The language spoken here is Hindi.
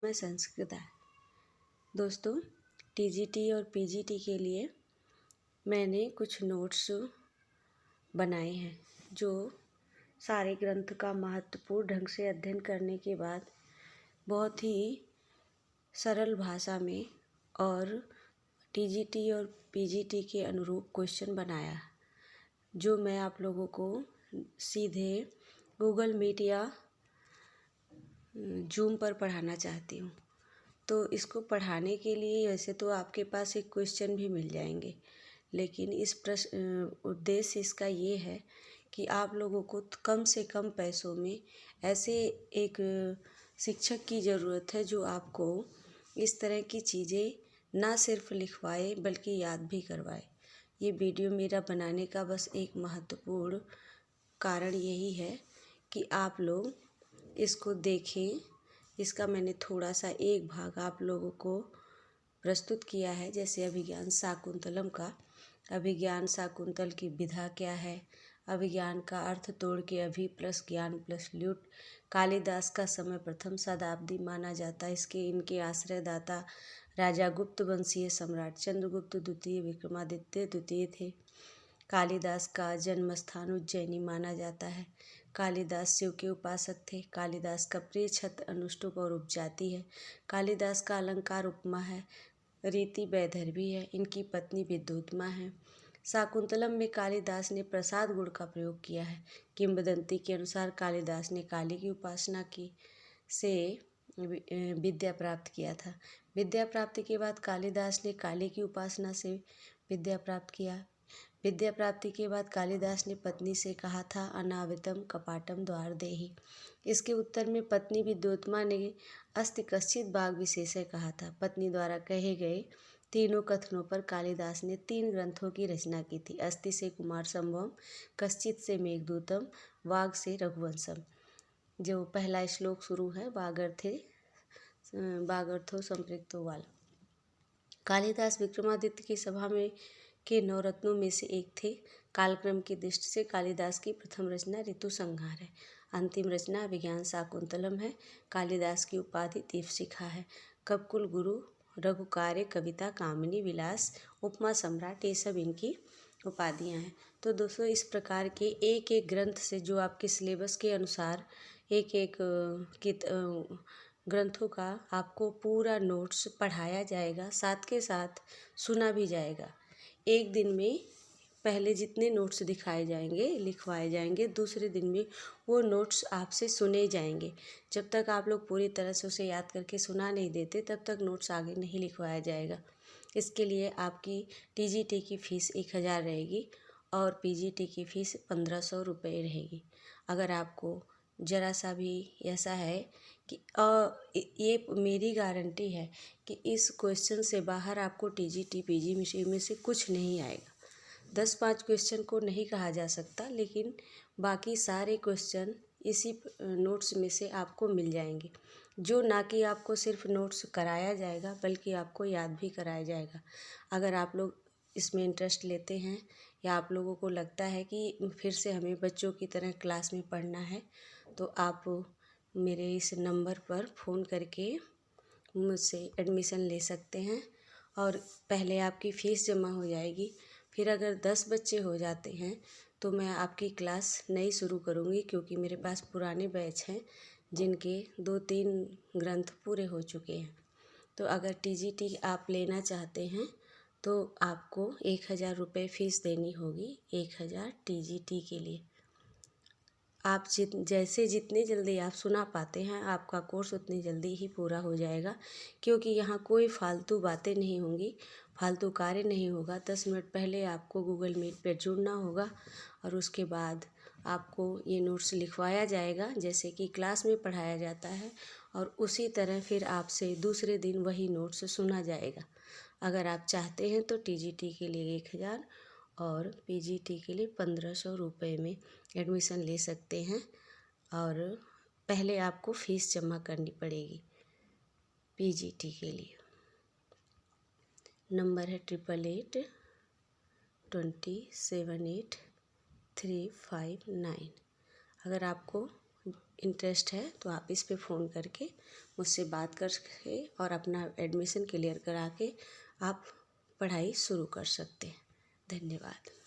मैं संस्कृता। दोस्तों, टीजीटी और पीजीटी के लिए मैंने कुछ नोट्स बनाए हैं जो सारे ग्रंथ का महत्वपूर्ण ढंग से अध्ययन करने के बाद बहुत ही सरल भाषा में और टीजीटी और पीजीटी के अनुरूप क्वेश्चन बनाया, जो मैं आप लोगों को सीधे गूगल मीट या जूम पर पढ़ाना चाहती हूँ। तो इसको पढ़ाने के लिए वैसे तो आपके पास एक क्वेश्चन भी मिल जाएंगे, लेकिन इस उद्देश्य इसका ये है कि आप लोगों को कम से कम पैसों में ऐसे एक शिक्षक की ज़रूरत है जो आपको इस तरह की चीज़ें ना सिर्फ लिखवाए बल्कि याद भी करवाए। ये वीडियो मेरा बनाने का बस एक महत्वपूर्ण कारण यही है कि आप लोग इसको देखें। इसका मैंने थोड़ा सा एक भाग आप लोगों को प्रस्तुत किया है, जैसे अभिज्ञान शाकुंतलम का। अभिज्ञान शाकुंतल की विधा क्या है, अभिज्ञान का अर्थ तोड़ के अभि प्लस ज्ञान प्लस ल्यूट। कालिदास का समय प्रथम शताब्दी माना जाता है। इनके आश्रयदाता राजा गुप्त वंशीय सम्राट चंद्रगुप्त द्वितीय विक्रमादित्य द्वितीय थे। कालिदास का जन्म स्थान उज्जैनी माना जाता है। कालिदास शिव के उपासक थे। कालिदास का प्रिय छत्र अनुष्टुप और उपजाति है। कालिदास का अलंकार उपमा है। रीति वैदर्भी है। इनकी पत्नी विद्युत्मा है। शाकुंतलम में कालिदास ने प्रसाद गुण का प्रयोग किया है। किंवदंती के अनुसार कालिदास ने काली की उपासना की से विद्या प्राप्त किया था। विद्या प्राप्ति के बाद कालिदास ने काली की उपासना से विद्या प्राप्त किया। विद्या प्राप्ति के बाद कालिदास ने पत्नी से कहा था, अनावृतम कपाटम द्वार देहि। इसके उत्तर में पत्नी विद्योत्मा ने अस्ति कश्चित भाग विशेषय कहा था। पत्नी द्वारा कहे गए तीनों कथनों पर कालिदास ने 3 ग्रंथों की रचना की थी। अस्ति से कुमार संभवम, कश्चित से मेघदूतम, वाग से रघुवंशम। जो पहला श्लोक शुरू है, वागर्थो संपृक्तो वाला। कालिदास विक्रमादित्य की सभा में के 9 रत्नों में से एक थे। कालक्रम की दृष्टि से कालिदास की प्रथम रचना ऋतु संहार है। अंतिम रचना अभिज्ञान शाकुंतलम है। कालिदास की उपाधि दीपशिखा है। कवकुल गुरु, रघुकार्य, कविता, कामिनी, विलास, उपमा सम्राट, ये सब इनकी उपाधियां हैं। तो दोस्तों, इस प्रकार के एक एक ग्रंथ से जो आपके सिलेबस के अनुसार एक एक ग्रंथों का आपको पूरा नोट्स पढ़ाया जाएगा, साथ के साथ सुना भी जाएगा। एक दिन में पहले जितने नोट्स दिखाए जाएंगे, लिखवाए जाएंगे, दूसरे दिन में वो नोट्स आपसे सुने जाएंगे। जब तक आप लोग पूरी तरह से उसे याद करके सुना नहीं देते, तब तक नोट्स आगे नहीं लिखवाया जाएगा। इसके लिए आपकी टीजीटी की फ़ीस 1000 रहेगी और पीजीटी की फ़ीस 1500 रुपये रहेगी। अगर आपको ज़रा सा भी ऐसा है कि ये मेरी गारंटी है कि इस क्वेश्चन से बाहर आपको टीजीटी पीजी में से कुछ नहीं आएगा। 10-5 क्वेश्चन को नहीं कहा जा सकता, लेकिन बाकी सारे क्वेश्चन इसी नोट्स में से आपको मिल जाएंगे, जो ना कि आपको सिर्फ नोट्स कराया जाएगा बल्कि आपको याद भी कराया जाएगा। अगर आप लोग इसमें इंटरेस्ट लेते हैं या आप लोगों को लगता है कि फिर से हमें बच्चों की तरह क्लास में पढ़ना है, तो आप मेरे इस नंबर पर फ़ोन करके मुझसे एडमिशन ले सकते हैं और पहले आपकी फ़ीस जमा हो जाएगी। फिर अगर 10 बच्चे हो जाते हैं तो मैं आपकी क्लास नई शुरू करूँगी, क्योंकि मेरे पास पुराने बैच हैं जिनके 2-3 ग्रंथ पूरे हो चुके हैं। तो अगर टीजीटी आप लेना चाहते हैं तो आपको 1000 रुपये फ़ीस देनी होगी, 1000 टीजीटी के लिए। आप जैसे जितने जल्दी आप सुना पाते हैं, आपका कोर्स उतनी जल्दी ही पूरा हो जाएगा, क्योंकि यहाँ कोई फालतू बातें नहीं होंगी, फालतू कार्य नहीं होगा। 10 मिनट पहले आपको गूगल मीट पर जुड़ना होगा और उसके बाद आपको ये नोट्स लिखवाया जाएगा जैसे कि क्लास में पढ़ाया जाता है, और उसी तरह फिर आपसे दूसरे दिन वही नोट्स सुना जाएगा। अगर आप चाहते हैं तो टीजीटी के लिए 1000 और पीजीटी के लिए 1500 रुपये में एडमिशन ले सकते हैं, और पहले आपको फ़ीस जमा करनी पड़ेगी पीजीटी के लिए। नंबर है 888278 359। अगर आपको इंटरेस्ट है तो आप इस पे फ़ोन करके मुझसे बात करके और अपना एडमिशन क्लियर करा के आप पढ़ाई शुरू कर सकते हैं। धन्यवाद।